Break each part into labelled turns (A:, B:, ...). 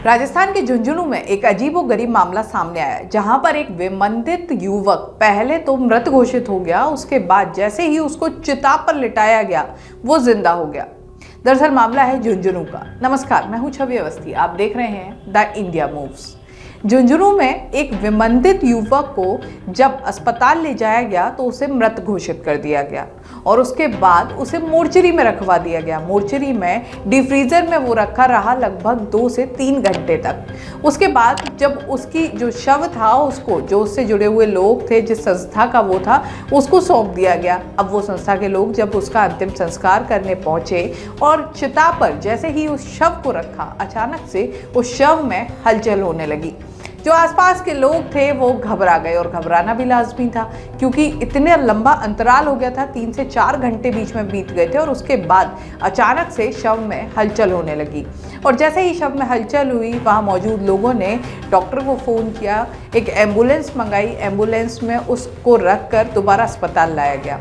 A: राजस्थान के झुंझुनू में एक अजीबोगरीब मामला सामने आया, जहां पर एक विमंदित युवक पहले तो मृत घोषित हो गया, उसके बाद जैसे ही उसको चिता पर लिटाया गया वो जिंदा हो गया। दरअसल मामला है झुंझुनू का। नमस्कार, मैं हूं छवि अवस्थी, आप देख रहे हैं द इंडिया मूव्स। झुंझुनू में एक विमंदित युवक को जब अस्पताल ले जाया गया तो उसे मृत घोषित कर दिया गया और उसके बाद उसे मोर्चरी में रखवा दिया गया। मोर्चरी में डीफ्रीजर में वो रखा रहा लगभग 2 से 3 घंटे तक। उसके बाद जब उसकी जो शव था उसको, जो उससे जुड़े हुए लोग थे, जिस संस्था का वो था, उसको सौंप दिया गया। अब वो संस्था के लोग जब उसका अंतिम संस्कार करने पहुंचे और चिता पर जैसे ही उस शव को रखा, अचानक से उस शव में हलचल होने लगी। जो आसपास के लोग थे वो घबरा गए और घबराना भी लाजमी था, क्योंकि इतने लंबा अंतराल हो गया था, 3 से 4 घंटे बीच में बीत गए थे और उसके बाद अचानक से शव में हलचल होने लगी। और जैसे ही शव में हलचल हुई, वहाँ मौजूद लोगों ने डॉक्टर को फ़ोन किया, एक एम्बुलेंस मंगाई, एम्बुलेंस में उसको रख कर दोबारा अस्पताल लाया गया।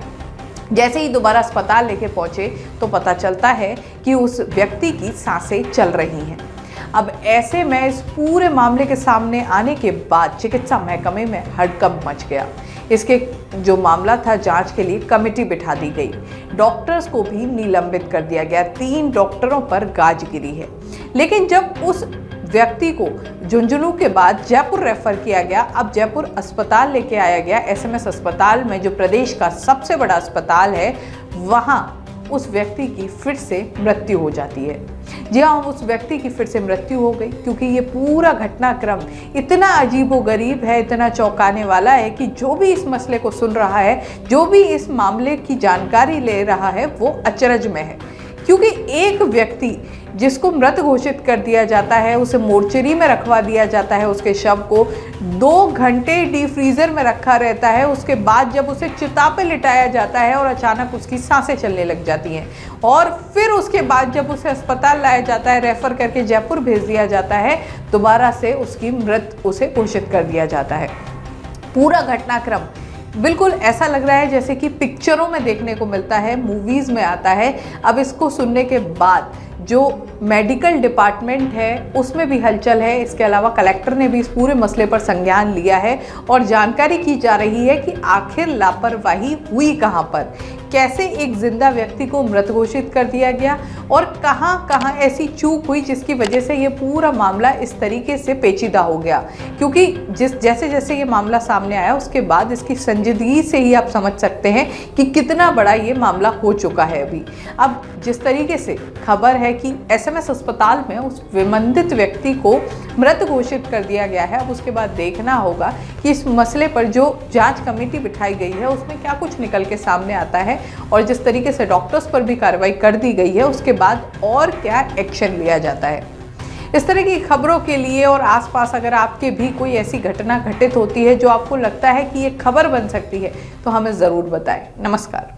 A: जैसे ही दोबारा अस्पताल लेके पहुँचे तो पता चलता है कि उस व्यक्ति की सांसें चल रही हैं। अब ऐसे में इस पूरे मामले के सामने आने के बाद चिकित्सा महकमे में हड़कंप मच गया। इसके जो मामला था, जांच के लिए कमेटी बिठा दी गई, डॉक्टर्स को भी निलंबित कर दिया गया, 3 डॉक्टरों पर गाज गिरी है। लेकिन जब उस व्यक्ति को झुंझुनू के बाद जयपुर रेफर किया गया, अब जयपुर अस्पताल लेके आया गया, एसएमएस अस्पताल में, जो प्रदेश का सबसे बड़ा अस्पताल है, वहाँ उस व्यक्ति की फिर से मृत्यु हो जाती है। जी हाँ, उस व्यक्ति की फिर से मृत्यु हो गई, क्योंकि ये पूरा घटनाक्रम इतना अजीबोगरीब है, इतना चौंकाने वाला है कि जो भी इस मसले को सुन रहा है, जो भी इस मामले की जानकारी ले रहा है, वो अचरज में है। क्योंकि एक व्यक्ति जिसको मृत घोषित कर दिया जाता है, उसे मोर्चरी में रखवा दिया जाता है, उसके शव को 2 घंटे डीफ्रीजर में रखा रहता है, उसके बाद जब उसे चिता पे लिटाया जाता है और अचानक उसकी सांसें चलने लग जाती हैं, और फिर उसके बाद जब उसे अस्पताल लाया जाता है, रेफर करके जयपुर भेज दिया जाता है, दोबारा से उसकी मृत उसे घोषित कर दिया जाता है। पूरा घटनाक्रम बिल्कुल ऐसा लग रहा है जैसे कि पिक्चरों में देखने को मिलता है, मूवीज़ में आता है। अब इसको सुनने के बाद जो मेडिकल डिपार्टमेंट है उसमें भी हलचल है। इसके अलावा कलेक्टर ने भी इस पूरे मसले पर संज्ञान लिया है और जानकारी की जा रही है कि आखिर लापरवाही हुई कहां पर, कैसे एक जिंदा व्यक्ति को मृत घोषित कर दिया गया और कहां कहां ऐसी चूक हुई जिसकी वजह से ये पूरा मामला इस तरीके से पेचीदा हो गया। क्योंकि जैसे जैसे ये मामला सामने आया, उसके बाद इसकी संजीदगी से ही आप समझ सकते हैं कि कितना बड़ा ये मामला हो चुका है अभी। अब जिस तरीके से खबर है कि एसएमएस अस्पताल में उस विमंदित व्यक्ति को मृत घोषित कर दिया गया है, अब उसके बाद देखना होगा कि इस मसले पर जो जांच कमेटी बिठाई गई है उसमें क्या कुछ निकल के सामने आता है, और जिस तरीके से डॉक्टर्स पर भी कार्रवाई कर दी गई है उसके बाद और क्या एक्शन लिया जाता है। इस तरह की खबरों के लिए और आसपास अगर आपके भी कोई ऐसी घटना घटित होती है जो आपको लगता है कि ये खबर बन सकती है, तो हमें ज़रूर बताएं। नमस्कार।